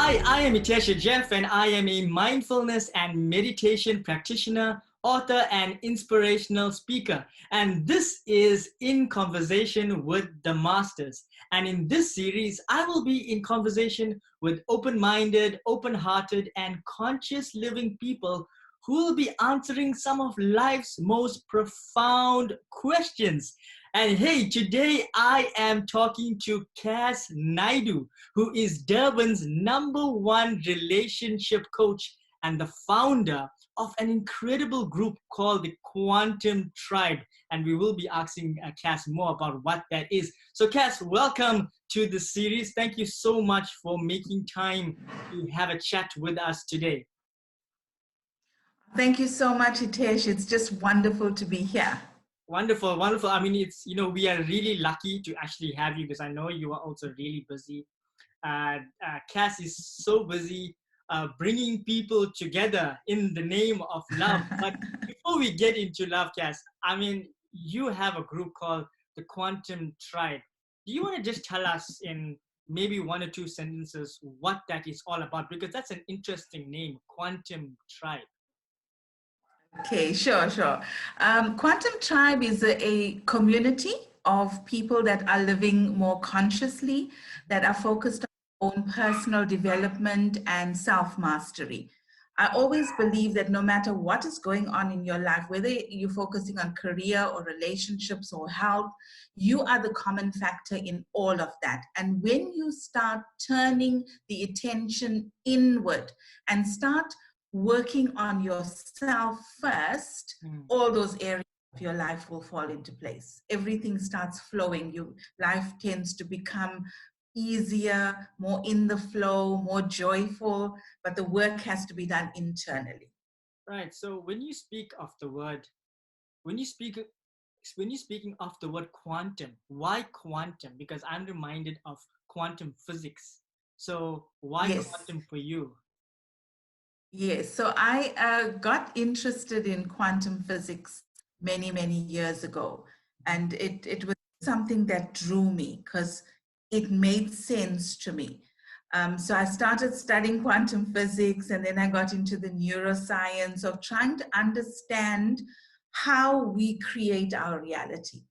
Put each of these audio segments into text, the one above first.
Hi, I am Hitesh Jeff, and I am a mindfulness and meditation practitioner, author, and inspirational speaker. And this is In Conversation with the Masters. And in this series, I will be in conversation with open minded, open hearted, and conscious living people who will be answering some of life's most profound questions. And hey, today I am talking to Kas Naidoo, who is Durban's #1 relationship coach and the founder of an incredible group called the Quantum Tribe. And we will be asking Kas more about what that is. So Kas, welcome to the series. Thank you so much for making time to have a chat with us today. Thank you so much, Hitesh. It's just wonderful to be here. Wonderful, wonderful. I mean, we are really lucky to actually have you because I know you are also really busy. Kas is so busy bringing people together in the name of love. But before we get into love, Kas, I mean, you have a group called the Quantum Tribe. Do you want to just tell us in maybe 1 or 2 sentences what that is all about? Because that's an interesting name, Quantum Tribe. Okay, sure. Quantum Tribe is a community of people that are living more consciously, that are focused on own personal development and self-mastery. I always believe that no matter what is going on in your life, whether you're focusing on career or relationships or health, you are the common factor in all of that. And when you start turning the attention inward and start working on yourself first, all those areas of your life will fall into place. Everything starts flowing. Life tends to become easier, more in the flow, more joyful, but the work has to be done internally. Right. So when you speak of the word, when you're speaking of the word quantum, why quantum? Because I'm reminded of quantum physics. So why quantum for you? Yes, so I got interested in quantum physics many, many years ago. And it was something that drew me because it made sense to me. So I started studying quantum physics, and then I got into the neuroscience of trying to understand how we create our reality.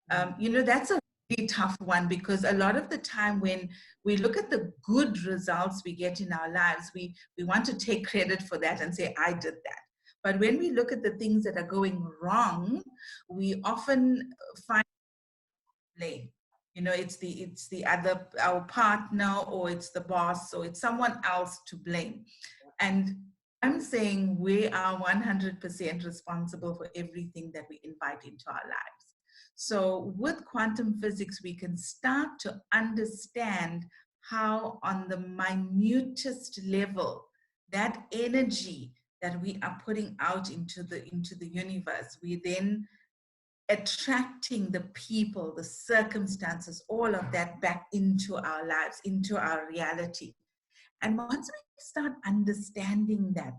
That's a really tough one because a lot of the time when we look at the good results we get in our lives, we want to take credit for that and say, I did that. But when we look at the things that are going wrong, we often find blame. It's the other, our partner, or it's the boss, or it's someone else to blame. And I'm saying we are 100% responsible for everything that we invite into our lives. So with quantum physics, we can start to understand how on the minutest level, that energy that we are putting out into the universe, we then attracting the people, the circumstances, all of that back into our lives, into our reality. And once we start understanding that,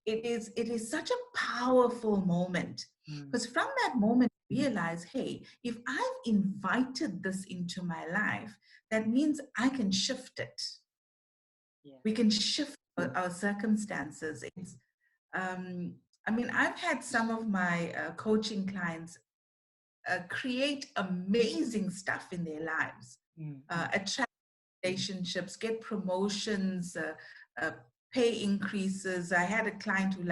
it is such a powerful moment. Because from that moment, realize, hey, if I've invited this into my life, that means I can shift it. We can shift our circumstances. I've had some of my coaching clients create amazing stuff in their lives, attract relationships, get promotions, pay increases. I had a client who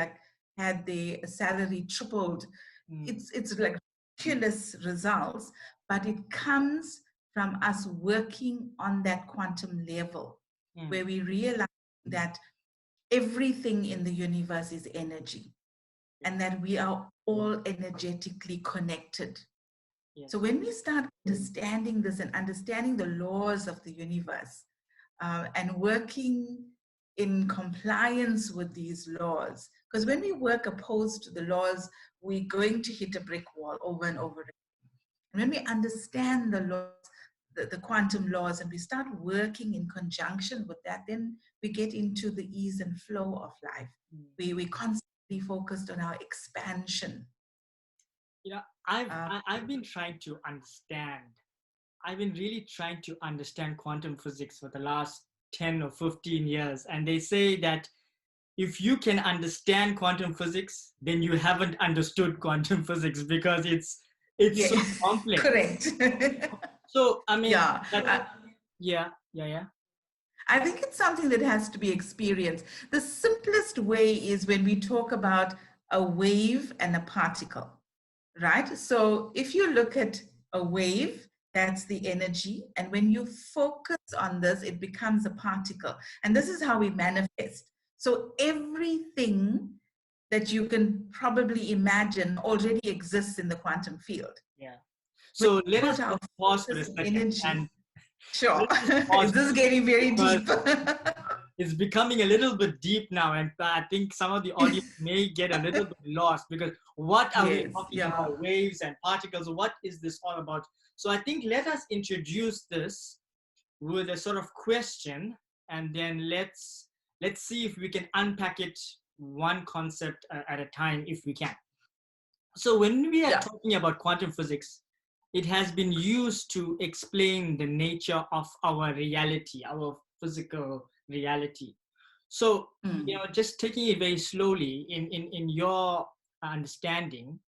had their salary tripled. It's like ridiculous results, but it comes from us working on that quantum level where we realize that everything in the universe is energy and that we are all energetically connected. So when we start understanding this and understanding the laws of the universe and working in compliance with these laws, because when we work opposed to the laws, we're going to hit a brick wall over and over again. And when we understand the laws, the quantum laws, and we start working in conjunction with that, then we get into the ease and flow of life. We constantly focused on our expansion. I've been trying to understand. I've been really trying to understand quantum physics for the last 10 or 15 years. And they say that if you can understand quantum physics, then you haven't understood quantum physics because it's so Yes, complex. correct. So, I mean, Yeah. yeah. I think it's something that has to be experienced. The simplest way is when we talk about a wave and a particle, right? So if you look at a wave, that's the energy. And when you focus on this, it becomes a particle. And this is how we manifest. So everything that you can probably imagine already exists in the quantum field. Yeah. When So we let us put our pause for a focus and second energy. and Sure. let us pause This is getting very because deep. it's becoming a little bit deep now, and I think some of the audience may get a little bit lost because what are we Yes, talking yeah. about? Waves and particles. What is this all about? So I think let us introduce this with a sort of question, and then let's see if we can unpack it one concept at a time if we can. So when we are Yeah. talking about quantum physics, it has been used to explain the nature of our reality, our physical reality. So, just taking it very slowly in your understanding,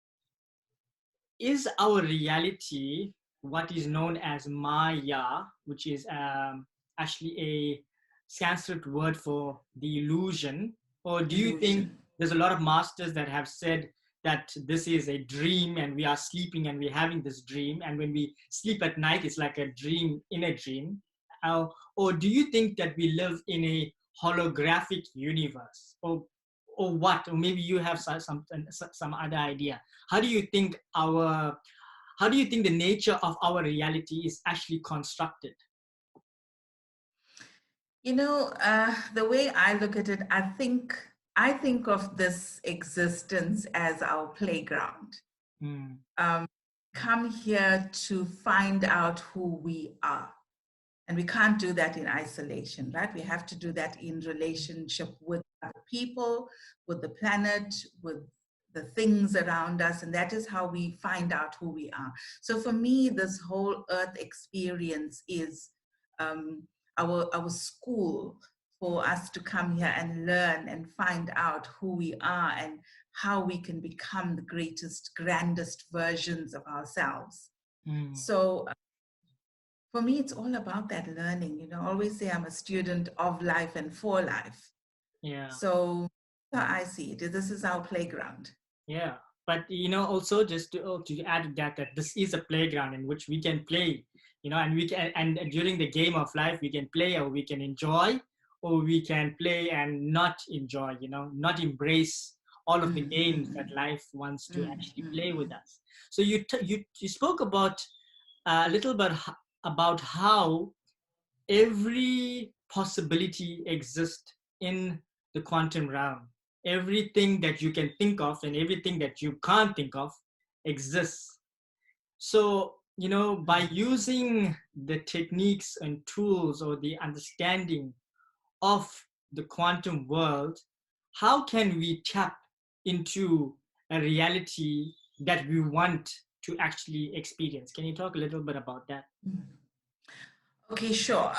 is our reality what is known as Maya, which is actually a Sanskrit word for the illusion? Or do you think Illusion. there's a lot of masters that have said that this is a dream and we are sleeping and we're having this dream, and when we sleep at night, it's like a dream in a dream? Or do you think that we live in a holographic universe? Or what? Or maybe you have some other idea. How do you think the nature of our reality is actually constructed? The way I look at it, I think of this existence as our playground. Mm, Come here to find out who we are. And we can't do that in isolation, right? We have to do that in relationship with other people, with the planet, with the things around us. And that is how we find out who we are. So for me, this whole earth experience is um, our school for us to come here and learn and find out who we are and how we can become the greatest, grandest versions of ourselves. mm, So for me, it's all about that learning. I always say I'm a student of life and for life. yeah. So that's how I see it. This is our playground. Yeah, but also just to add to that this is a playground in which we can play, and we can, and during the game of life we can play, or we can enjoy, or we can play and not enjoy, not embrace all of the games that life wants to actually play with us. So you spoke about a little bit about how every possibility exists in the quantum realm. Everything that you can think of and everything that you can't think of exists. So, by using the techniques and tools or the understanding of the quantum world, how can we tap into a reality that we want to actually experience? Can you talk a little bit about that? Okay, sure.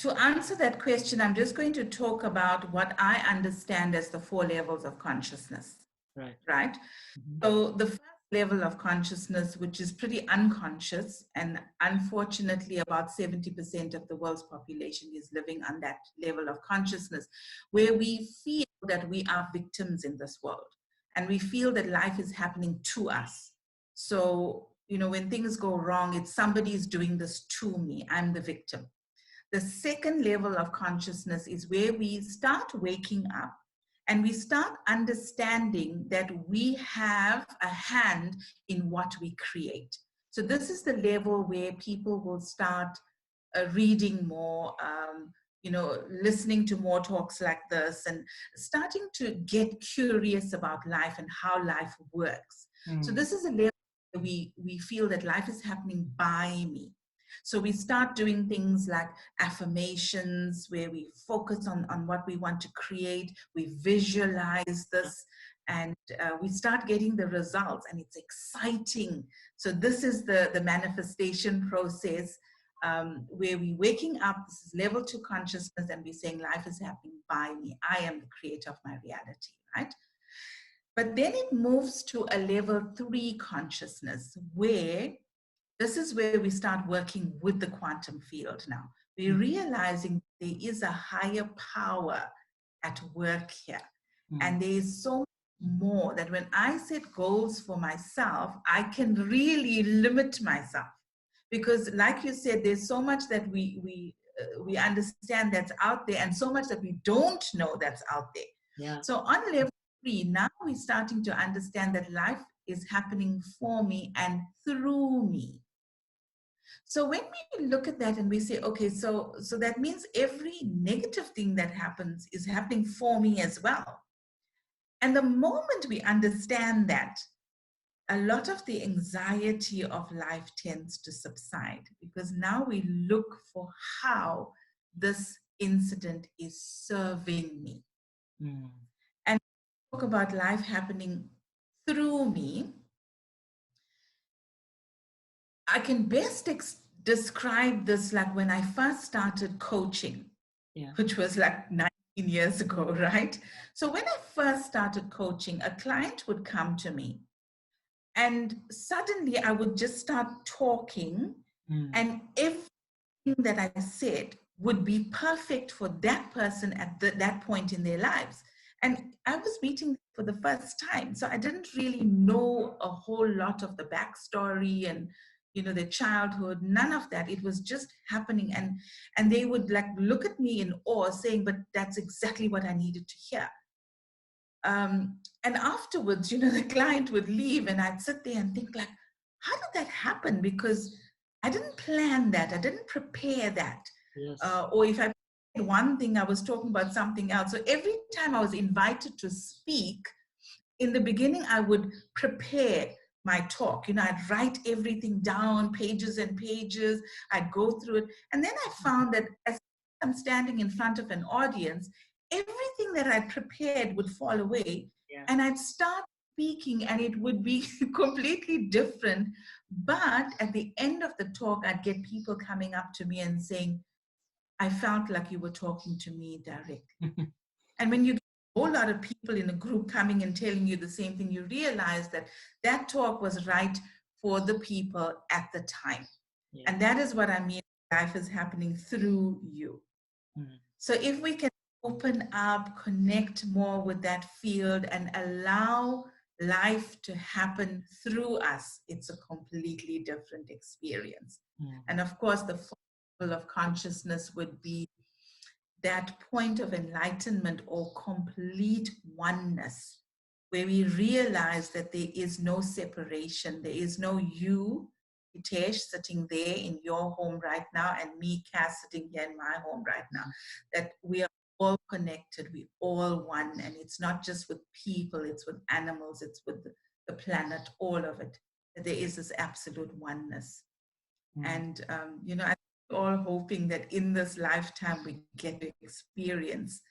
To answer that question, I'm just going to talk about what I understand as the 4 levels of consciousness, Right. right? Mm-hmm. So the first level of consciousness, which is pretty unconscious, and unfortunately about 70% of the world's population is living on that level of consciousness, where we feel that we are victims in this world, and we feel that life is happening to us. So, when things go wrong, it's somebody's doing this to me, I'm the victim. The second level of consciousness is where we start waking up and we start understanding that we have a hand in what we create. So this is the level where people will start reading more, listening to more talks like this, and starting to get curious about life and how life works. So this is a level where we feel that life is happening by me. So we start doing things like affirmations, where we focus on what we want to create, we visualize this, and we start getting the results, and it's exciting. So this is the manifestation process. where we're waking up. This is level 2 consciousness, and we're saying life is happening by me. I am the creator of my reality, right? But then it moves to a level 3 consciousness, where this is where we start working with the quantum field now. We're realizing there is a higher power at work here. And there is so much more that when I set goals for myself, I can really limit myself. Because like you said, there's so much that we understand that's out there, and so much that we don't know that's out there. Yeah. So on level 3, now we're starting to understand that life is happening for me and through me. So when we look at that and we say, okay, so that means every negative thing that happens is happening for me as well. And the moment we understand that, a lot of the anxiety of life tends to subside, because now we look for how this incident is serving me. And talk about life happening through me. I can best describe this like when I first started coaching, which was like 19 years ago, right? So when I first started coaching, a client would come to me, and suddenly I would just start talking, and everything that I said would be perfect for that person at that point in their lives. And I was meeting them for the first time, so I didn't really know a whole lot of the backstory and their childhood, none of that. It was just happening, and they would like look at me in awe, saying, "But that's exactly what I needed to hear." And afterwards, the client would leave, and I'd sit there and think like, how did that happen? Because I didn't plan that. I didn't prepare that. Yes. Or if I planned one thing, I was talking about something else. So every time I was invited to speak, in the beginning, I would prepare my talk. I'd write everything down, pages and pages. I'd go through it. And then I found that as I'm standing in front of an audience, everything that I prepared would fall away, and I'd start speaking and it would be completely different. But at the end of the talk, I'd get people coming up to me and saying, "I felt like you were talking to me directly." And when you get a whole lot of people in a group coming and telling you the same thing, you realize that that talk was right for the people at the time. And that is what I mean, life is happening through you. So if we can open up, connect more with that field, and allow life to happen through us, it's a completely different experience. And of course, the level of consciousness would be that point of enlightenment or complete oneness, where we realize that there is no separation. There is no you, Hitesh, sitting there in your home right now, and me, Kas, sitting here in my home right now. That we are all connected, we all one, and it's not just with people, it's with animals, it's with the planet, all of it. There is this absolute oneness. And I'm all hoping that in this lifetime we get to experience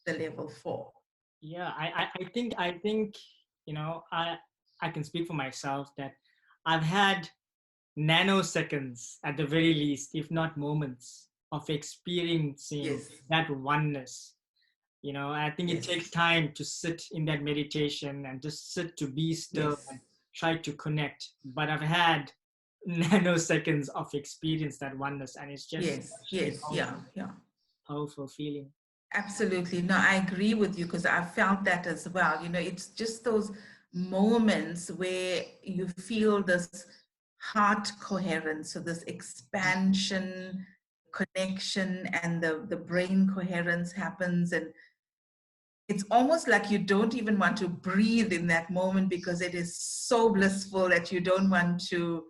the level 4. Yeah, I think I can speak for myself that I've had nanoseconds at the very least, if not moments, of experiencing that oneness. I think it takes time to sit in that meditation and just sit to be still and try to connect. But I've had nanoseconds of experience that oneness, and it's just powerful feeling. Absolutely. No, I agree with you, because I felt that as well. It's just those moments where you feel this heart coherence, so this expansion, connection, and the brain coherence happens. And it's almost like you don't even want to breathe in that moment, because it is so blissful that you don't want to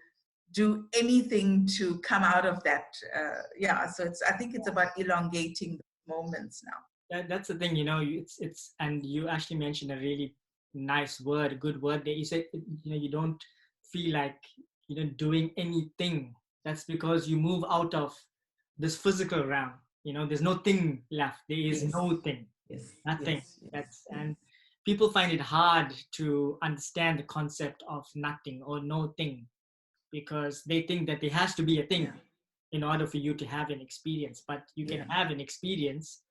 do anything to come out of that. So I think it's about elongating the moments now. That's the thing, it's and you actually mentioned a really nice word, a good word there. You said, you don't feel like doing anything. That's because you move out of this physical realm. There's no thing left. There is no thing. Nothing. And people find it hard to understand the concept of nothing or no thing, because they think that there has to be a thing. in order for you to have an experience, but you can Yeah. have an experience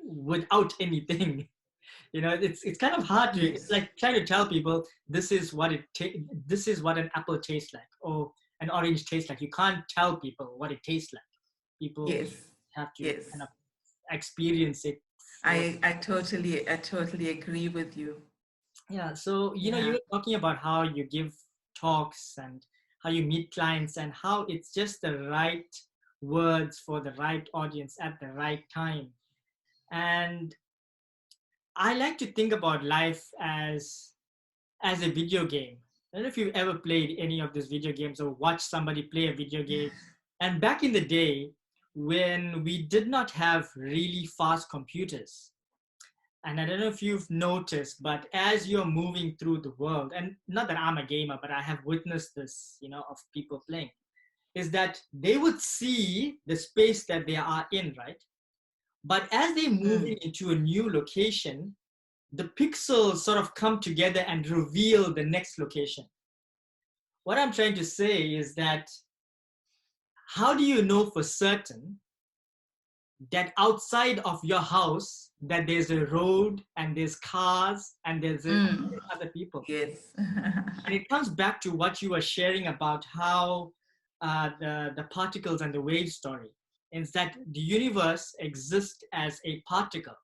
without anything. It's kind of hard to, it's Yes. like trying to tell people this is what this is what an apple tastes like, or an orange tastes like. You can't tell people what it tastes like. People Yes. have to Yes. kind of experience it for. I totally agree with you. Yeah, so you Yeah. were talking about how you give talks and how you meet clients and how it's just the right words for the right audience at the right time. And I like to think about life as a video game. I don't know if you've ever played any of these video games or watched somebody play a video game. And back in the day, when we did not have really fast computers, and I don't know if you've noticed, but as you're moving through the world, and not that I'm a gamer, but I have witnessed this, of people playing, is that they would see the space that they are in, right? But as they're moving Mm. into a new location, the pixels sort of come together and reveal the next location. What I'm trying to say is that how do you know for certain that outside of your house that there's a road and there's cars and there's Mm. other people? Yes. And it comes back to what you were sharing about how the particles and the wave story is that the universe exists as a particle.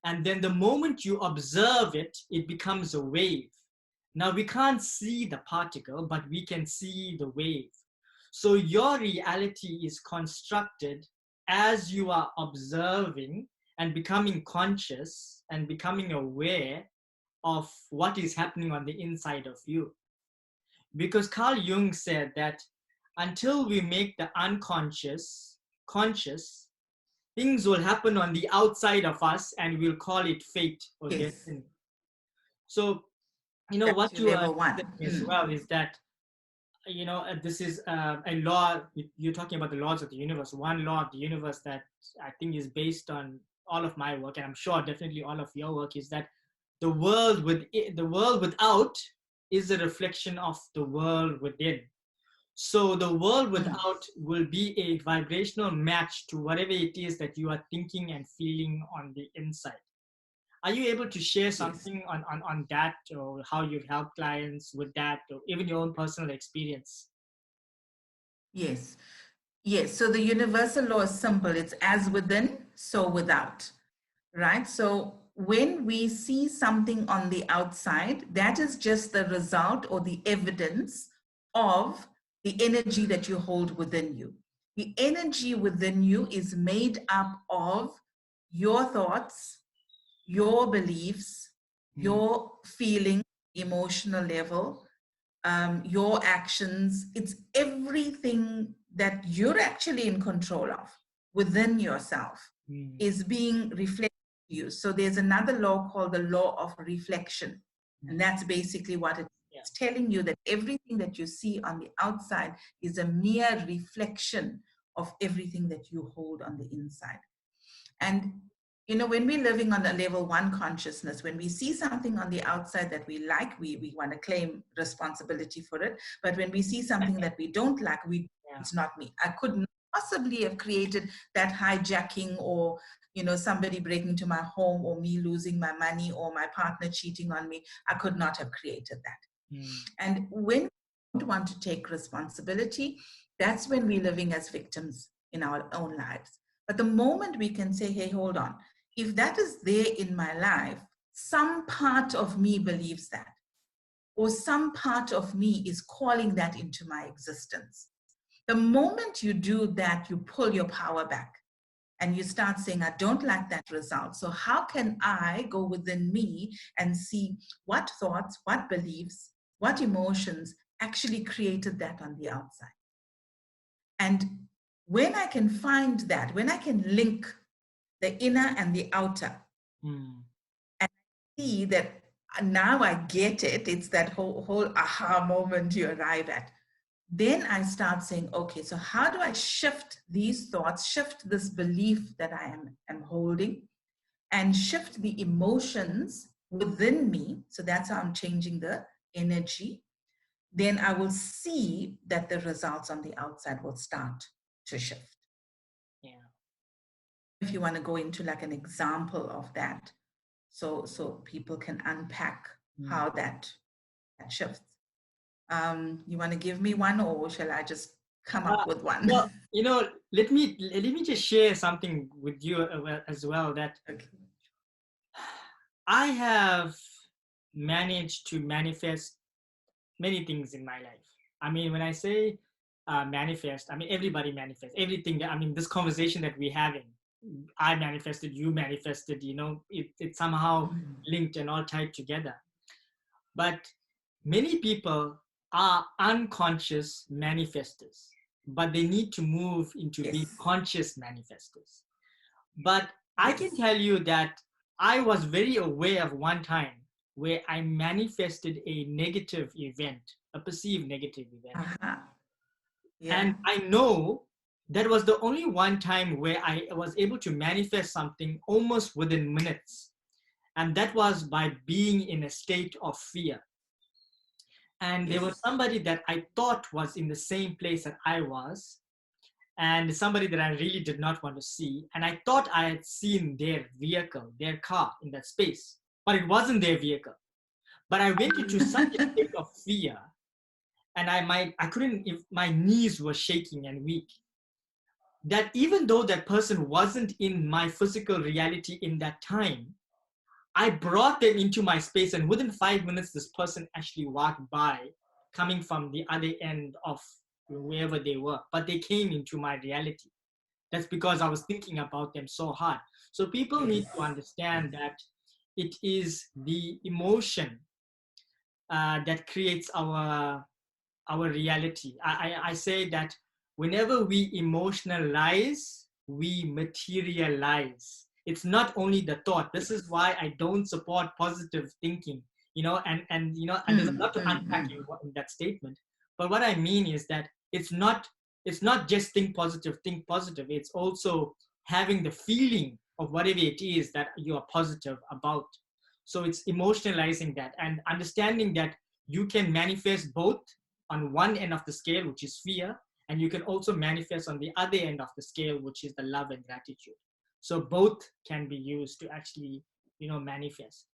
And then the moment you observe it, it becomes a wave. Now we can't see the particle, but we can see the wave. So your reality is constructed as you are observing and becoming conscious and becoming aware of what is happening on the inside of you. Because Carl Jung said that until we make the unconscious conscious, things will happen on the outside of us and we'll call it fate or Yes. destiny. So, That's what your you are level one. saying as well is that, this is a law. You're talking about the laws of the universe. One law of the universe that I think is based on all of my work, and I'm sure definitely all of your work, is that the world without is a reflection of the world within. So the world Mm. without will be a vibrational match to whatever it is that you are thinking and feeling on the inside. Are you able to share Yes. something on that, or how you've helped clients with that, or even your own personal experience? Yes. Yes. So the universal law is simple. It's as within, so without. Right? So when we see something on the outside, that is just the result or the evidence of the energy that you hold within you. The energy within you is made up of your thoughts, your beliefs, Mm, your feeling, emotional level, your actions. It's everything that you're actually in control of within yourself mm, is being reflected to you. So there's another law called the law of reflection. mm, And that's basically what yeah. it's telling you, that everything that you see on the outside is a mere reflection of everything that you hold on the inside. And when we're living on a level one consciousness, when we see something on the outside that we like, we want to claim responsibility for it. But when we see something that we don't like, Yeah. it's not me. I couldn't possibly have created that hijacking, or somebody breaking into my home, or me losing my money, or my partner cheating on me. I could not have created that. Mm, And when we don't want to take responsibility, that's when we're living as victims in our own lives. But the moment we can say, hey, hold on, if that is there in my life, some part of me believes that, or some part of me is calling that into my existence. The moment you do that, you pull your power back and you start saying, I don't like that result. So, how can I go within me and see what thoughts, what beliefs, what emotions actually created that on the outside? And when I can find that, when I can link the inner and the outer, mm, and see that now I get it, it's that whole aha moment you arrive at. Then I start saying, okay, so how do I shift these thoughts, shift this belief that I am holding, and shift the emotions within me? So that's how I'm changing the energy. Then I will see that the results on the outside will start to shift. Yeah. If you want to go into like an example of that, so people can unpack how that shifts. You want to give me one, or shall I just come up with one? Well, let me just share something with you as well, that Okay. I have managed to manifest many things in my life. I mean, when I say manifest, I mean everybody manifests everything. That, I mean, this conversation that we're having, I manifested, you manifested. It's somehow linked and all tied together. But many people are unconscious manifestors, but they need to move into being Yes. conscious manifestors. But I can Yes. tell you that I was very aware of one time where I manifested a negative event, a perceived negative event. Yeah. And I know that was the only one time where I was able to manifest something almost within minutes. And that was by being in a state of fear. And there was Yes. somebody that I thought was in the same place that I was, and somebody that I really did not want to see. And I thought I had seen their vehicle, their car in that space, but it wasn't their vehicle. But I went into such a state of fear, and I couldn't, if my knees were shaking and weak, that even though that person wasn't in my physical reality in that time, I brought them into my space, and within 5 minutes, this person actually walked by, coming from the other end of wherever they were, but they came into my reality. That's because I was thinking about them so hard. So people need to understand that it is the emotion that creates our reality. I say that whenever we emotionalize, we materialize. It's not only the thought. This is why I don't support positive thinking, and there's a lot to unpack in that statement. But what I mean is that it's not just think positive. It's also having the feeling of whatever it is that you are positive about. So it's emotionalizing that and understanding that you can manifest both on one end of the scale, which is fear, and you can also manifest on the other end of the scale, which is the love and gratitude. So both can be used to actually, manifest.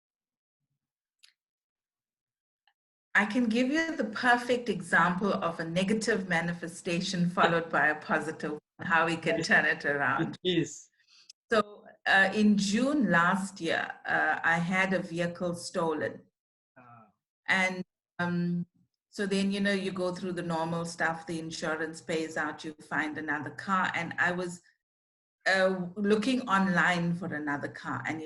I can give you the perfect example of a negative manifestation followed by a positive one, how we can turn it around. It is. So in June last year, I had a vehicle stolen. And so then, you go through the normal stuff, the insurance pays out, you find another car. And I was looking online for another car, and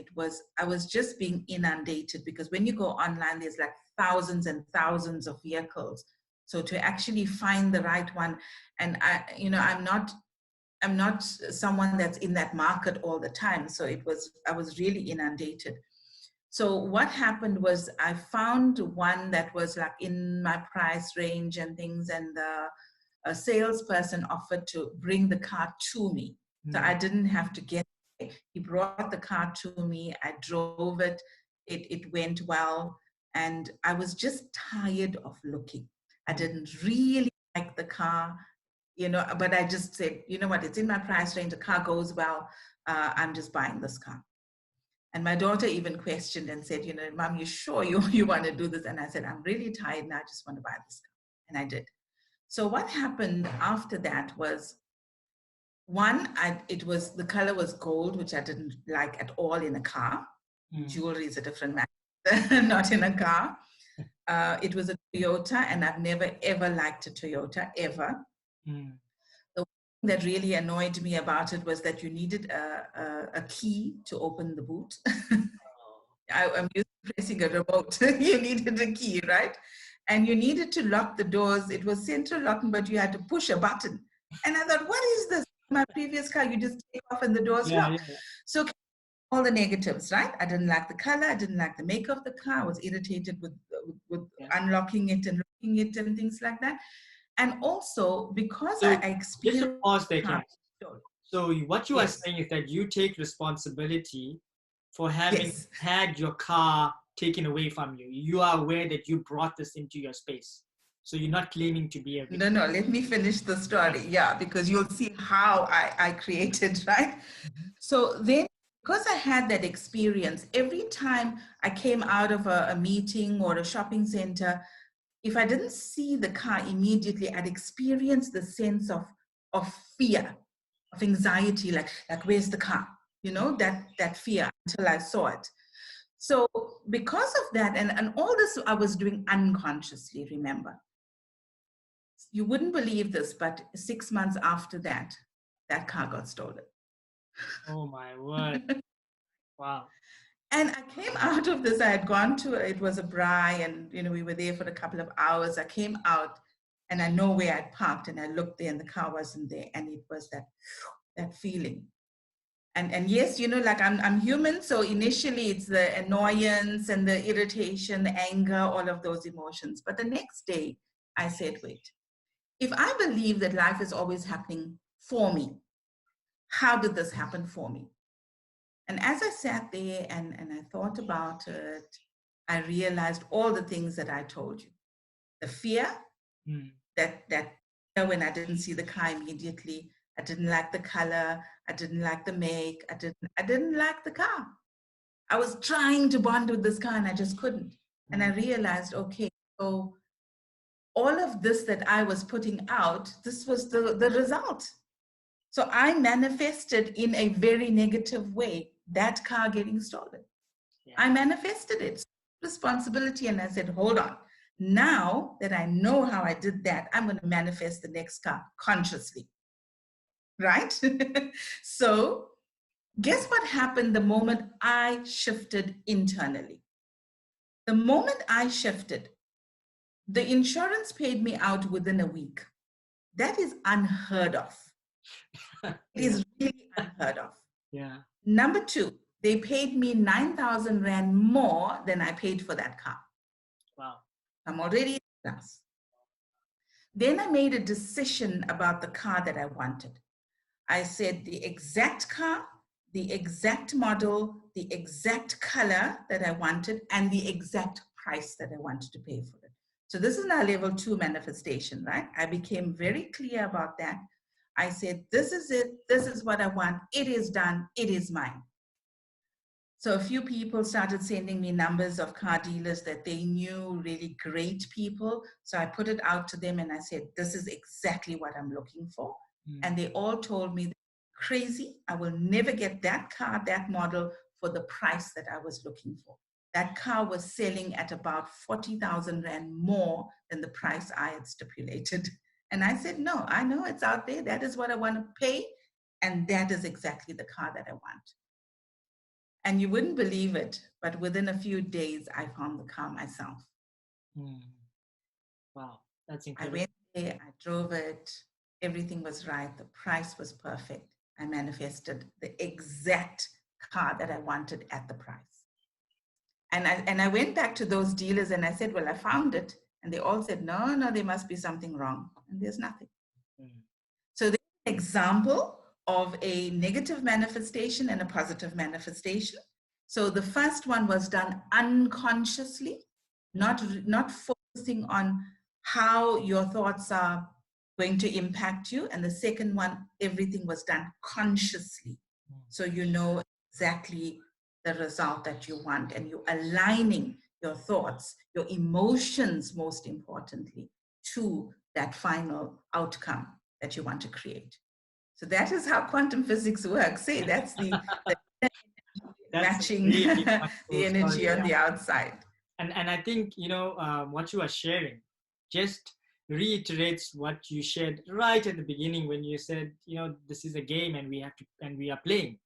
I was just being inundated, because when you go online, there's like thousands and thousands of vehicles. So to actually find the right one, and I'm not someone that's in that market all the time. So I was really inundated. So what happened was I found one that was like in my price range and things, and a salesperson offered to bring the car to me. So I didn't have to get it. He brought the car to me. I drove it. It went well. And I was just tired of looking. I didn't really like the car, but I just said, you know what, it's in my price range. The car goes well. I'm just buying this car. And my daughter even questioned and said, Mom, you sure you want to do this? And I said, I'm really tired now. I just want to buy this car. And I did. So what happened after that was, one, the color was gold, which I didn't like at all in a car. Jewelry is a different matter, not in a car. It was a Toyota, and I've never ever liked a Toyota ever. The thing that really annoyed me about it was that you needed a key to open the boot. I'm used to pressing a remote. You needed a key, right? And you needed to lock the doors. It was central locking, but you had to push a button. And I thought, what is this? My previous car, you just take off and the doors lock. Yeah. So all the negatives, right? I didn't like the color. I didn't like the make of the car. I was irritated with unlocking it and locking it and things like that. And also because I experienced... Just to pause there, Kas. So what you are saying is that you take responsibility for having had your car taken away from you. You are aware that you brought this into your space. So you're not claiming to be a No, victim. no, let me finish the story. Yeah, because you'll see how I created, right? Mhm. So then, because I had that experience, every time I came out of a meeting or a shopping center, if I didn't see the car immediately, I'd experience the sense of fear, of anxiety, like where's the car? You know, that fear until I saw it. So because of that, and all this I was doing unconsciously, remember. You wouldn't believe this, but 6 months after that, that car got stolen. Oh my word. Wow. And I came out of this, I had gone to, it was a braai, and we were there for a couple of hours. I came out and I know where I'd parked, and I looked there and the car wasn't there. And it was that feeling. And yes, like I'm human. So initially it's the annoyance and the irritation, the anger, all of those emotions. But the next day I said, wait, if I believe that life is always happening for me, how did this happen for me? And as I sat there and I thought about it, I realized all the things that I told you. The fear, Mm. that when I didn't see the car immediately, I didn't like the color, I didn't like the make, I didn't like the car. I was trying to bond with this car and I just couldn't. And I realized, okay, so all of this that I was putting out, this was the result. So I manifested in a very negative way that car getting stolen. Yeah. I manifested it. Responsibility. And I said, hold on. Now that I know how I did that, I'm going to manifest the next car consciously. Right? So guess what happened the moment I shifted internally? The moment I shifted, the insurance paid me out within a week. That is unheard of. It is really unheard of. Yeah. Number two, they paid me 9,000 Rand more than I paid for that car. Wow. I'm already in class. Then I made a decision about the car that I wanted. I said the exact car, the exact model, the exact color that I wanted, and the exact price that I wanted to pay for it. So this is now level 2 manifestation, right? I became very clear about that. I said, this is it. This is what I want. It is done. It is mine. So a few people started sending me numbers of car dealers that they knew, really great people. So I put it out to them and I said, this is exactly what I'm looking for. And they all told me, crazy, I will never get that car, that model for the price that I was looking for. That car was selling at about 40,000 Rand more than the price I had stipulated. And I said, no, I know it's out there. That is what I want to pay. And that is exactly the car that I want. And you wouldn't believe it, but within a few days, I found the car myself. Wow, that's I incredible. went there, I drove it, everything was right, the price was perfect. I manifested the exact car that I wanted at the price. And I went back to those dealers and I said, well, I found it. And they all said, no, there must be something wrong. And there's nothing. So there's an example of a negative manifestation and a positive manifestation. So the first one was done unconsciously, not focusing on how your thoughts are going to impact you. And the second one, everything was done consciously. So you know exactly the result that you want, and you're aligning your thoughts, your emotions, most importantly, to that final outcome that you want to create. So that is how quantum physics works. See, that's the matching really the energy on the outside. And I think, what you are sharing just reiterates what you shared right at the beginning when you said, this is a game and we are playing.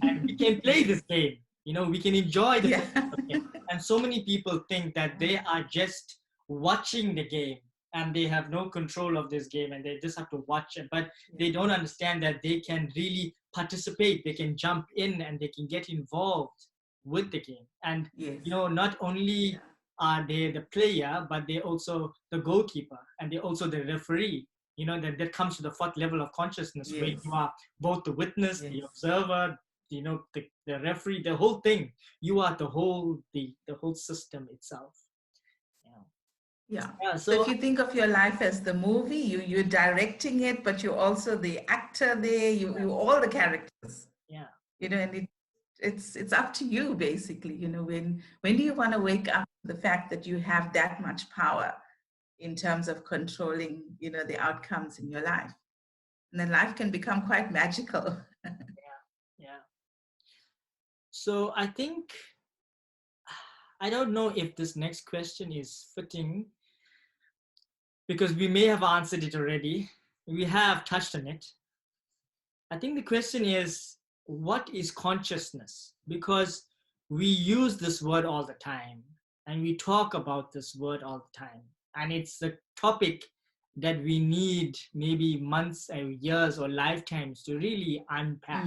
And we can play this game, we can enjoy the game. And so many people think that they are just watching the game and they have no control of this game and they just have to watch it. But they don't understand that they can really participate, they can jump in and they can get involved with the game. And, not only are they the player, but they also the goalkeeper and they also the referee. That comes to the fourth level of consciousness where you are both the witness, the observer, the referee, the whole thing. You are the whole system itself. Yeah. Yeah. So if So you think of your life as the movie, you're directing it, but you're also the actor there. You all the characters. yeah. And it's up to you basically. When do you want to wake up to the fact that you have that much power in terms of controlling, the outcomes in your life, and then life can become quite magical. Yeah. So I think I don't know if this next question is fitting because we may have answered it already. We have touched on it. I think the question is, what is consciousness? Because we use this word all the time and we talk about this word all the time. And it's a topic that we need maybe months or years or lifetimes to really unpack.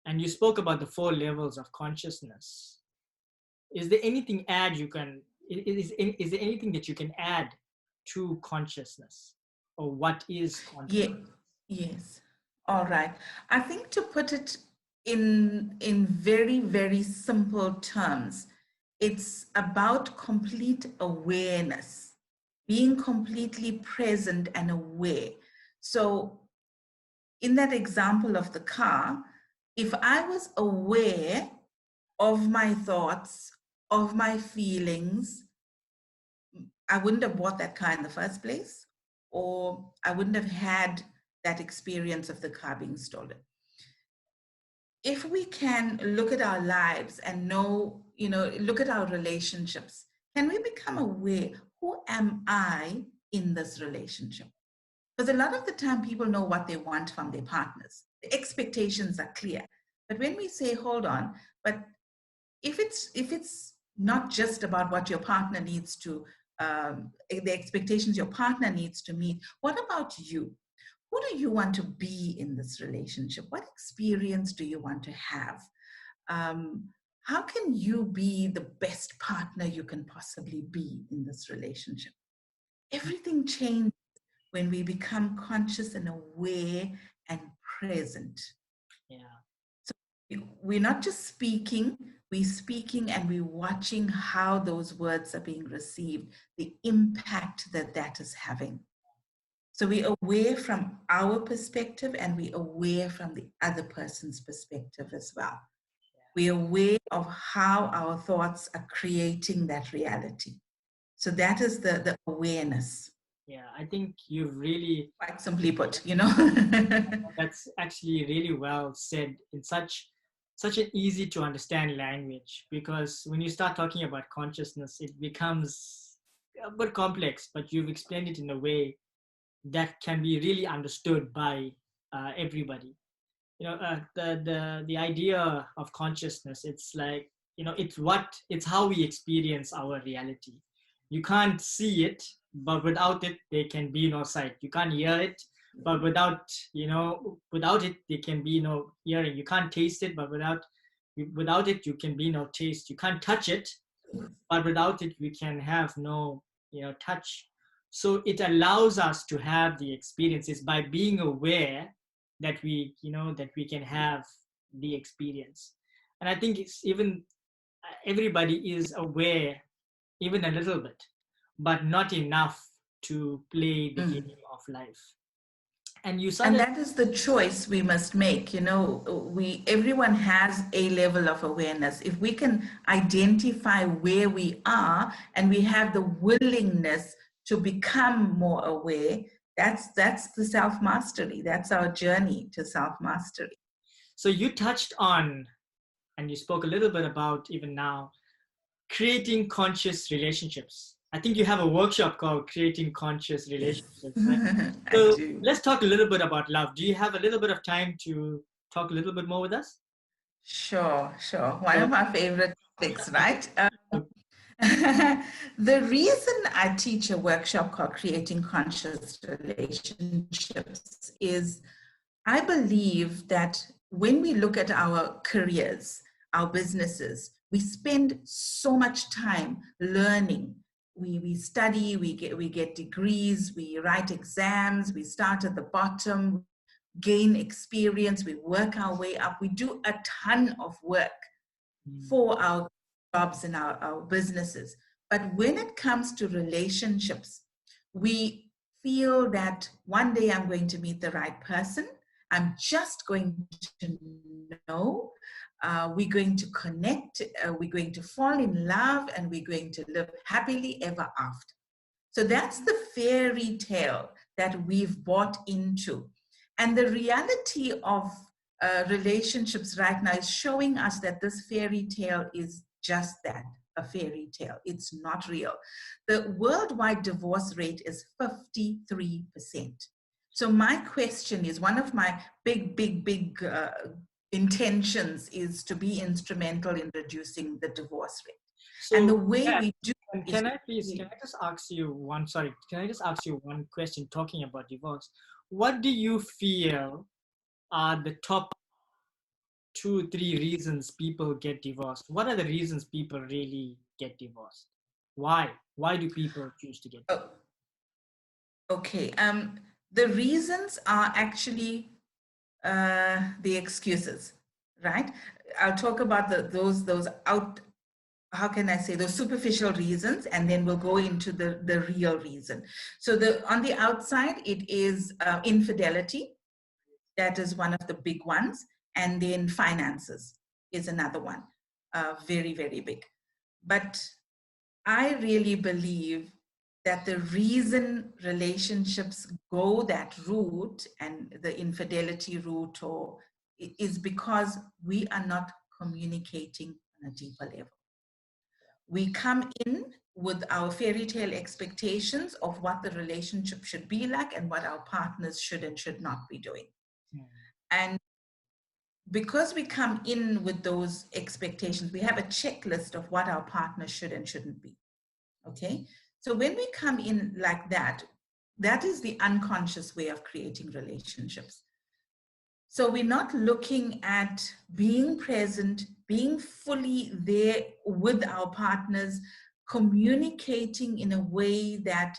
And you spoke about the 4 levels of consciousness. Is there anything is there anything that you can add to consciousness, or what is Yeah, consciousness? yes. All right. I think to put it in very, very simple terms, it's about complete awareness, being completely present and aware. So in that example of the car, if I was aware of my thoughts, of my feelings, I wouldn't have bought that car in the first place, or I wouldn't have had that experience of the car being stolen. If we can look at our lives and know, look at our relationships, can we become aware, who am I in this relationship? Because a lot of the time people know what they want from their partners. The expectations are clear. But when we say, hold on, but if it's not just about what your partner needs to, the expectations your partner needs to meet, what about you? Who do you want to be in this relationship? What experience do you want to have? How can you be the best partner you can possibly be in this relationship? Everything changes when we become conscious and aware and present. Yeah. We're not just speaking, we're speaking and we're watching how those words are being received, the impact that that is having. So we're aware from our perspective and we're aware from the other person's perspective as well. We're aware of how our thoughts are creating that reality. So that is the awareness. Yeah, I think you've really, Quite simply put, that's actually really well said in such an easy to understand language, because when you start talking about consciousness, it becomes a bit complex, but you've explained it in a way that can be really understood by everybody. The idea of consciousness, it's like, it's how we experience our reality. You can't see it, but without it there can be no sight. You can't hear it, but without it there can be no hearing. You can't taste it, but without it you can be no taste. You can't touch it, but without it we can have no touch. So it allows us to have the experiences by being aware that we can have the experience. And I think it's even everybody is aware, even a little bit, but not enough to play the game of life. And you And started. that is the choice we must make. Everyone has a level of awareness. If we can identify where we are and we have the willingness to become more aware, that's the self-mastery. That's our journey to self-mastery. So you touched on, and you spoke a little bit about even now, creating conscious relationships. I think you have a workshop called Creating Conscious Yes, Relationships, right? I So do. let's talk a little bit about love. Do you have a little bit of time to talk a little bit more with us? Sure, sure. One So, of my favorite topics, right? The reason I teach a workshop called Creating Conscious Relationships is I believe that when we look at our careers, our businesses, we spend so much time learning. We study, we get degrees, we write exams, we start at the bottom, gain experience, we work our way up. We do a ton of work for our jobs and our businesses. But when it comes to relationships, we feel that one day I'm going to meet the right person. I'm just going to know. We're going to connect. We're going to fall in love, and we're going to live happily ever after. So that's the fairy tale that we've bought into. And the reality of relationships right now is showing us that this fairy tale is just that, a fairy tale. It's not real. The worldwide divorce rate is 53%. So my question is, one of my big intentions is to be instrumental in reducing the divorce rate. So, and the way yeah, we do can I just ask you one, sorry, can I just ask you one question talking about divorce? What do you feel are the top 2, 3 reasons people get divorced? What are the reasons people really get divorced? Why? Why do people choose to get divorced? Okay. The reasons are actually the excuses, right? I'll talk about those out. How can I say, those superficial reasons, and then we'll go into the real reason. So on the outside, it is infidelity. That is one of the big ones, and then finances is another one, very very big. But I really believe that the reason relationships go that route, and the infidelity route, or is because we are not communicating on a deeper level. We come in with our fairy tale expectations of what the relationship should be like and what our partners should and should not be doing. And because we come in with those expectations, we have a checklist of what our partner should and shouldn't be. Okay? So when we come in like that, that is the unconscious way of creating relationships. So we're not looking at being present, being fully there with our partners, communicating in a way that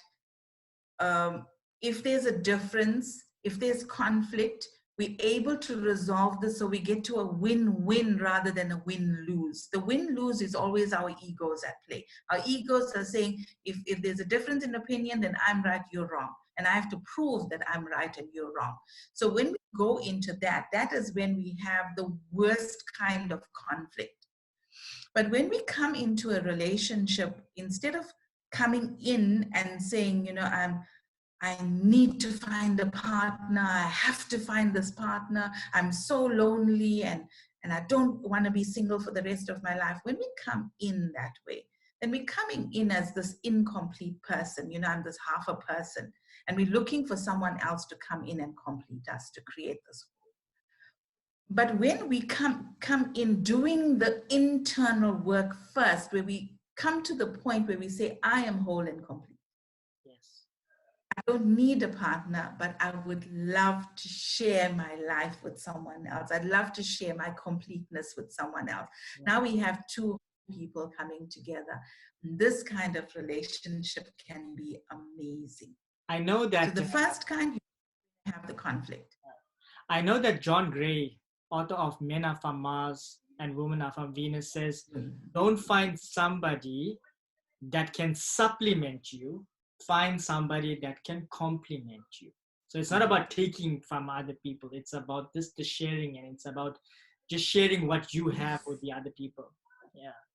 if there's a difference, if there's conflict, we're able to resolve this, so we get to a win-win rather than a win-lose. The win-lose is always our egos at play. Our egos are saying, if there's a difference in opinion, then I'm right, you're wrong. And I have to prove that I'm right and you're wrong. So when we go into that, that is when we have the worst kind of conflict. But when we come into a relationship, instead of coming in and saying, you know, I need to find a partner, I have to find this partner, I'm so lonely, and I don't want to be single for the rest of my life. When we come in that way, then we're coming in as this incomplete person. You know, I'm this half a person, and we're looking for someone else to come in and complete us, to create this whole. But when we come in doing the internal work first, where we come to the point where we say, I am whole and complete. Yes. I don't need a partner, but I would love to share my life with someone else. I'd love to share my completeness with someone else. Yeah. Now we have two people coming together. This kind of relationship can be amazing. I know that. So the first kind, you have the conflict. I know that John Gray, author of Men Are From Mars and Women Are From Venus, says, don't find somebody that can supplement you, find somebody that can complement you. So it's not about taking from other people. It's about the sharing, and it's about just sharing what you have with the other people.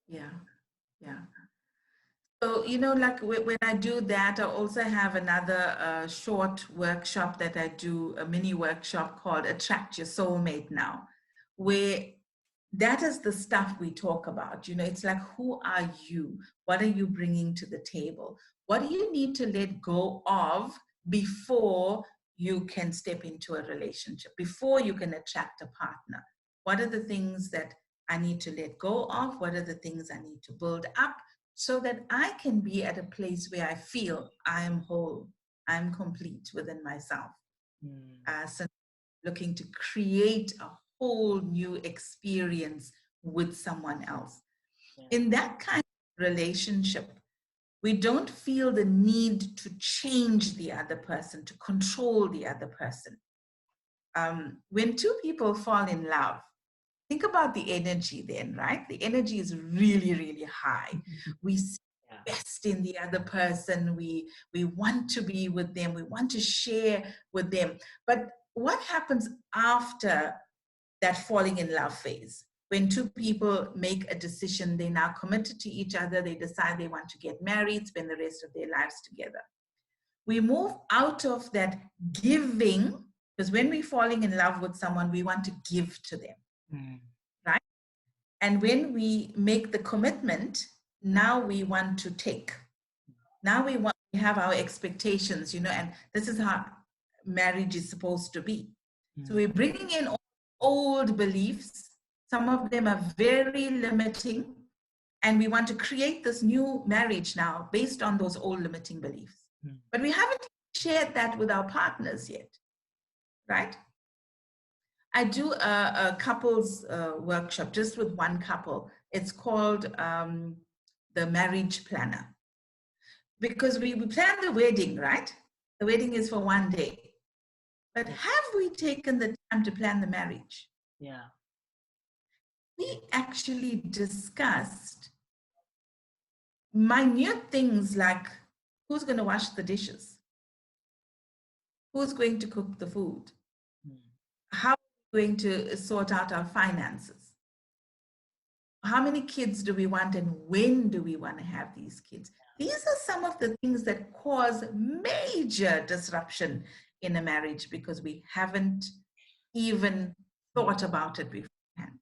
Yeah. So, you know, like when I do that, I also have another short workshop that I do, a mini workshop called Attract Your Soulmate Now, where that is the stuff we talk about. You know, it's like, who are you? What are you bringing to the table? What do you need to let go of before you can step into a relationship, before you can attract a partner? What are the things that I need to let go of? What are the things I need to build up so that I can be at a place where I feel I am whole, I'm complete within myself? So looking to create a whole new experience with someone else. In that kind of relationship, we don't feel the need to change the other person, to control the other person. When two people fall in love, think about the energy then, right? The energy is really, really high. We see best in the other person. We want to be with them. We want to share with them. But what happens after that falling in love phase? When two people make a decision, they now committed to each other, they decide they want to get married, spend the rest of their lives together. We move out of that giving, because when we're falling in love with someone, we want to give to them, right? And when we make the commitment, now we want to take. Now we have our expectations, and this is how marriage is supposed to be. So we're bringing in old beliefs. Some of them are very limiting, and we want to create this new marriage now based on those old limiting beliefs. But we haven't shared that with our partners yet, right? I do a couples workshop just with one couple. It's called the Marriage Planner. Because we plan the wedding, right? The wedding is for one day. But have we taken the time to plan the marriage? Yeah. We actually discussed minute things like who's going to wash the dishes? Who's going to cook the food? How are we going to sort out our finances? How many kids do we want, and when do we want to have these kids? These are some of the things that cause major disruption in a marriage because we haven't even thought about it beforehand.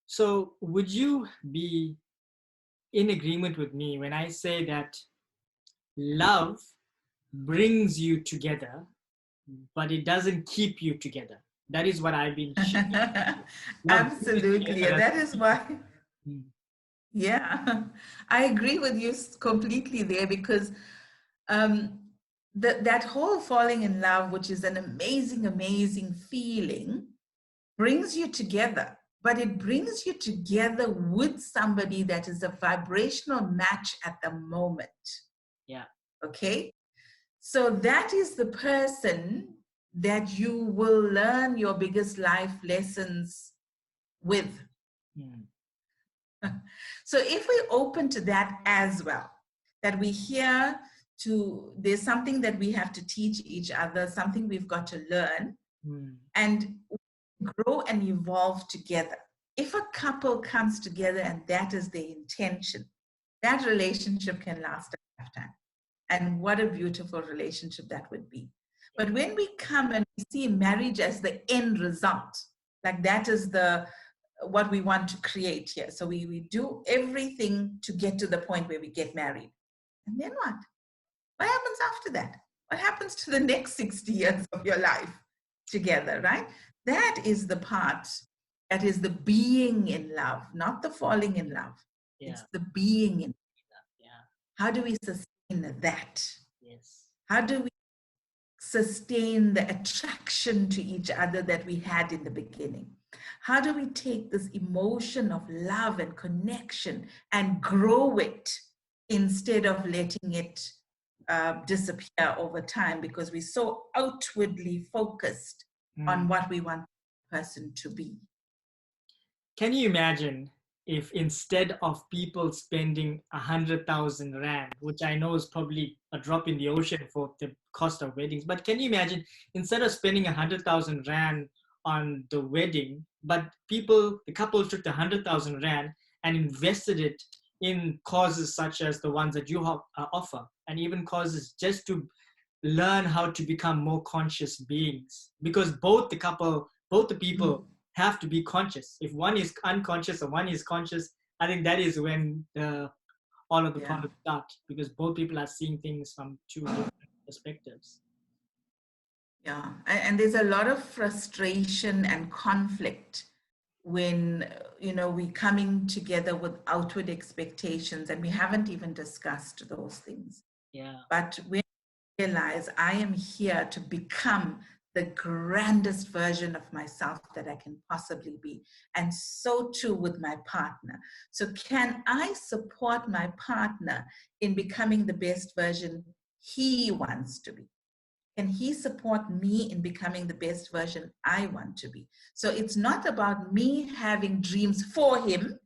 So would you be in agreement with me when I say that love brings you together, but it doesn't keep you together? That is what I've been Absolutely. That is why. Yeah, I agree with you completely there, because that whole falling in love, which is an amazing, amazing feeling, brings you together, but it brings you together with somebody that is a vibrational match at the moment. Yeah. Okay. So that is the person that you will learn your biggest life lessons with. So if we open to that as well, that we hear there's something that we have to teach each other, something we've got to learn, and grow and evolve together. If a couple comes together and that is their intention, that relationship can last a lifetime. And what a beautiful relationship that would be. But when we come and we see marriage as the end result, like that is what we want to create here. So we do everything to get to the point where we get married. And then what? What happens after that? What happens to the next 60 years of your life together, right? That is the part that is the being in love, not the falling in love. Yeah. It's the being in love. Yeah. How do we sustain that? Yes. How do we sustain the attraction to each other that we had in the beginning? How do we take this emotion of love and connection and grow it instead of letting it disappear over time because we're so outwardly focused on what we want the person to be? Can you imagine if instead of people spending 100,000 Rand, which I know is probably a drop in the ocean for the cost of weddings, but can you imagine instead of spending 100,000 Rand on the wedding, but the couple took the 100,000 Rand and invested it in causes such as the ones that you offer, and even causes just to learn how to become more conscious beings, because both the people have to be conscious. If one is unconscious or one is conscious, I think that is when all of the problems start, because both people are seeing things from two different perspectives. Yeah, and there's a lot of frustration and conflict when we're coming together with outward expectations and we haven't even discussed those things. Yeah. But when I realize I am here to become the grandest version of myself that I can possibly be, and so too with my partner. So can I support my partner in becoming the best version he wants to be? Can he support me in becoming the best version I want to be? So it's not about me having dreams for him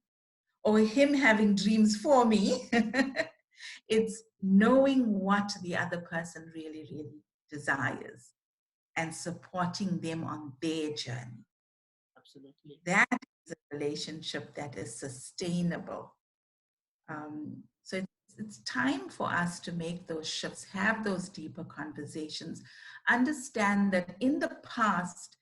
or him having dreams for me. It's knowing what the other person really, really desires and supporting them on their journey. Absolutely. That is a relationship that is sustainable. So it's time for us to make those shifts, have those deeper conversations, understand that in the past,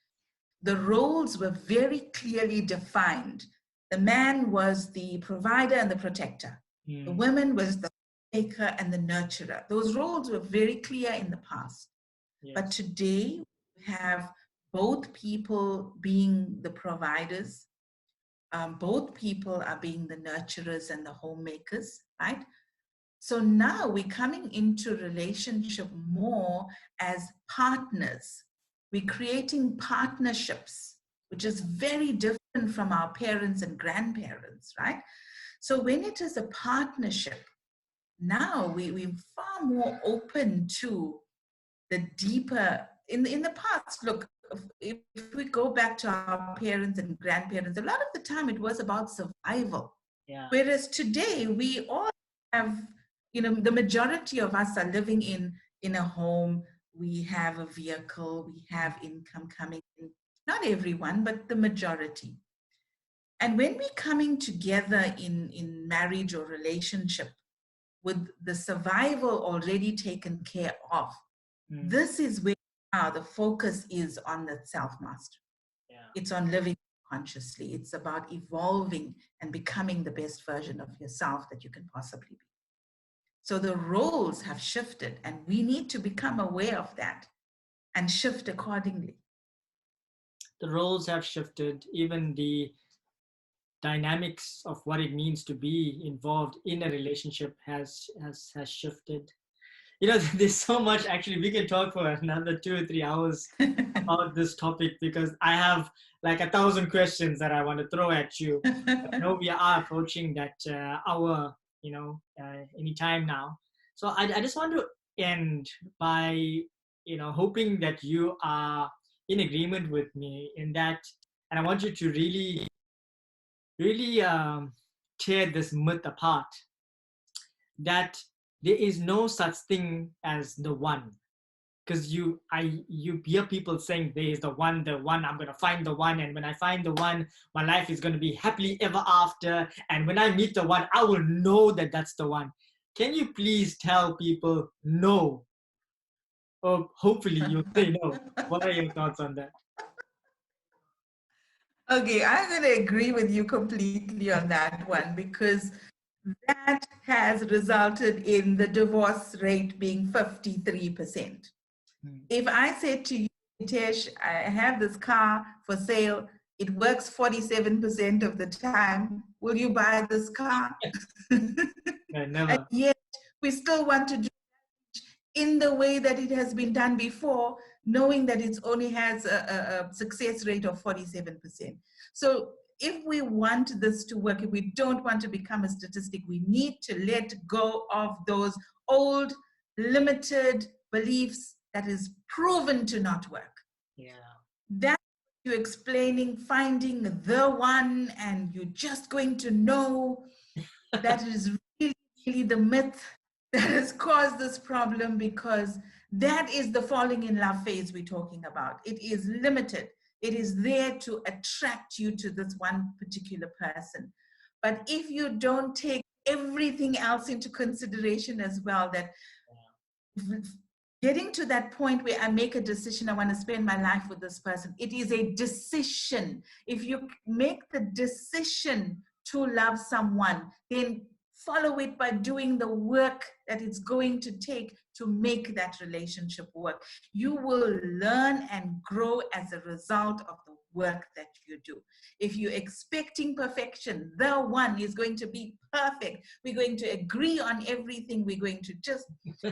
the roles were very clearly defined. The man was the provider and the protector. The woman was the maker and the nurturer. Those roles were very clear in the past. Yes. But today, we have both people being the providers. Both people are being the nurturers and the homemakers, right? So now we're coming into relationship more as partners. We're creating partnerships, which is very different from our parents and grandparents, right? So when it is a partnership, now we're far more open to the deeper, in the past, look, if we go back to our parents and grandparents, a lot of the time it was about survival. Yeah. Whereas today we all have, the majority of us are living in a home, we have a vehicle, we have income coming in. Not everyone, but the majority. And when we're coming together in marriage or relationship with the survival already taken care of, this is where now the focus is on the self-mastery. Yeah. It's on living consciously. It's about evolving and becoming the best version of yourself that you can possibly be. So the roles have shifted, and we need to become aware of that and shift accordingly. The roles have shifted, even the dynamics of what it means to be involved in a relationship has shifted. There's so much. Actually, we can talk for another 2 or 3 hours about this topic, because I have like 1,000 questions that I want to throw at you. I know we are approaching that hour, any time now. So I just want to end by, hoping that you are in agreement with me in that, and I want you to really, really tear this myth apart, that there is no such thing as the one. Because you hear people saying there is the one, I'm going to find the one, and when I find the one, my life is going to be happily ever after, and when I meet the one, I will know that that's the one. Can you please tell people no? Or hopefully you'll say no. What are your thoughts on that? Okay, I'm going to agree with you completely on that one, because that has resulted in the divorce rate being 53%. If I said to you, Hitesh, I have this car for sale, it works 47% of the time, will you buy this car? Never. And yet we still want to do in the way that it has been done before, knowing that it only has a success rate of 47%. So if we want this to work, if we don't want to become a statistic, we need to let go of those old, limited beliefs that is proven to not work. Yeah. That's you explaining, finding the one, and you're just going to know. That is really, really the myth that has caused this problem, because that is the falling in love phase we're talking about. It is limited. It is there to attract you to this one particular person. But if you don't take everything else into consideration as well, that getting to that point where I make a decision, I want to spend my life with this person, it is a decision. If you make the decision to love someone, then follow it by doing the work that it's going to take to make that relationship work. You will learn and grow as a result of the work that you do. If you're expecting perfection, the one is going to be perfect. We're going to agree on everything. We're going to just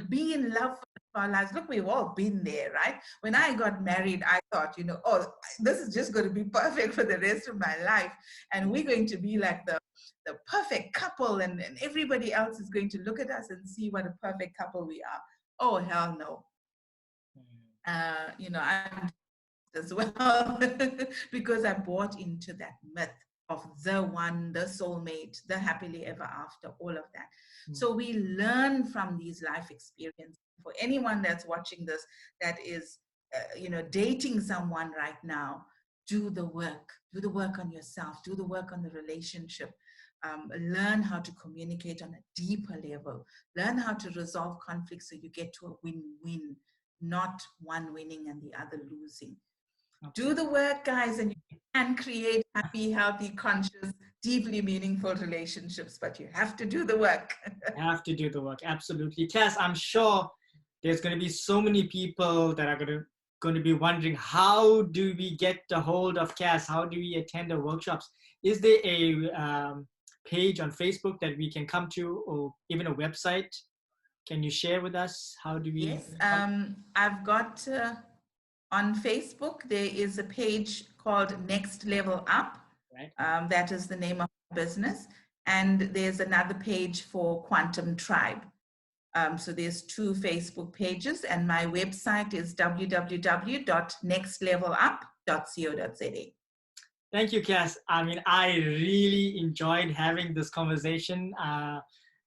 be in love for our lives. Look, we've all been there, right? When I got married, I thought, oh, this is just going to be perfect for the rest of my life. And we're going to be like the perfect couple, and everybody else is going to look at us and see what a perfect couple we are. Oh, hell no. I'm as well because I bought into that myth of the one, the soulmate, the happily ever after, all of that. Mm. So we learn from these life experiences. For anyone that's watching this that is, dating someone right now, do the work on yourself, do the work on the relationship. Learn how to communicate on a deeper level. Learn how to resolve conflicts so you get to a win-win, not one winning and the other losing. Do the work, guys, and you can create happy, healthy, conscious, deeply meaningful relationships, but you have to do the work. You have to do the work, absolutely. Kas, I'm sure there's going to be so many people that are going to be wondering, how do we get a hold of Kas? How do we attend the workshops? Is there a page on Facebook that we can come to, or even a website? Can you share with us? How do we? Yes, I've got on Facebook, there is a page called Next Level Up. Right. That is the name of the business. And there's another page for Quantum Tribe. So there's 2 Facebook pages, and my website is www.nextlevelup.co.za. Thank you, Kas. I mean, I really enjoyed having this conversation.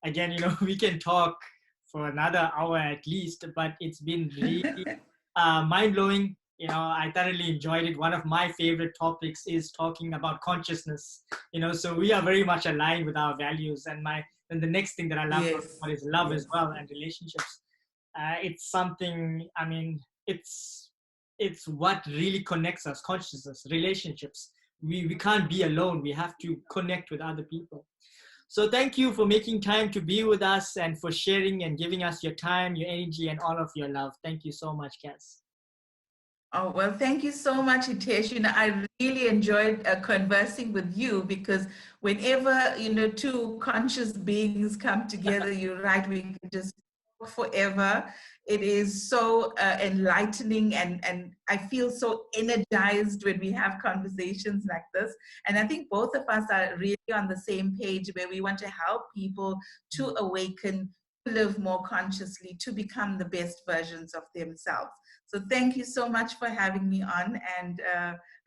Again, we can talk for another hour at least, but it's been really mind-blowing. I thoroughly enjoyed it. One of my favorite topics is talking about consciousness. So we are very much aligned with our values. And the next thing that I love about is love as well, and relationships. It's something. I mean, it's what really connects us: consciousness, relationships. We can't be alone. We have to connect with other people. So thank you for making time to be with us and for sharing and giving us your time, your energy, and all of your love. Thank you so much, Kas. Oh, well, thank you so much, Hitesh. I really enjoyed conversing with you, because whenever, 2 conscious beings come together, you're right, we can just talk forever. It is so enlightening, and I feel so energized when we have conversations like this. And I think both of us are really on the same page, where we want to help people to awaken, to live more consciously, to become the best versions of themselves. So thank you so much for having me on, and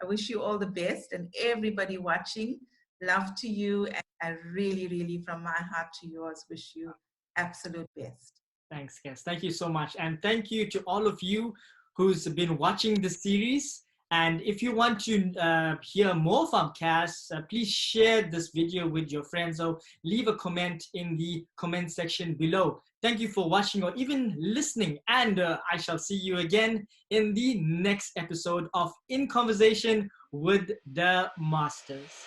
I wish you all the best, and everybody watching, love to you, and I really, really, from my heart to yours, wish you absolute best. Thanks, Kas. Thank you so much. And thank you to all of you who's been watching this series. And if you want to hear more from Kas, please share this video with your friends, or leave a comment in the comment section below. Thank you for watching or even listening. And I shall see you again in the next episode of In Conversation with the Masters.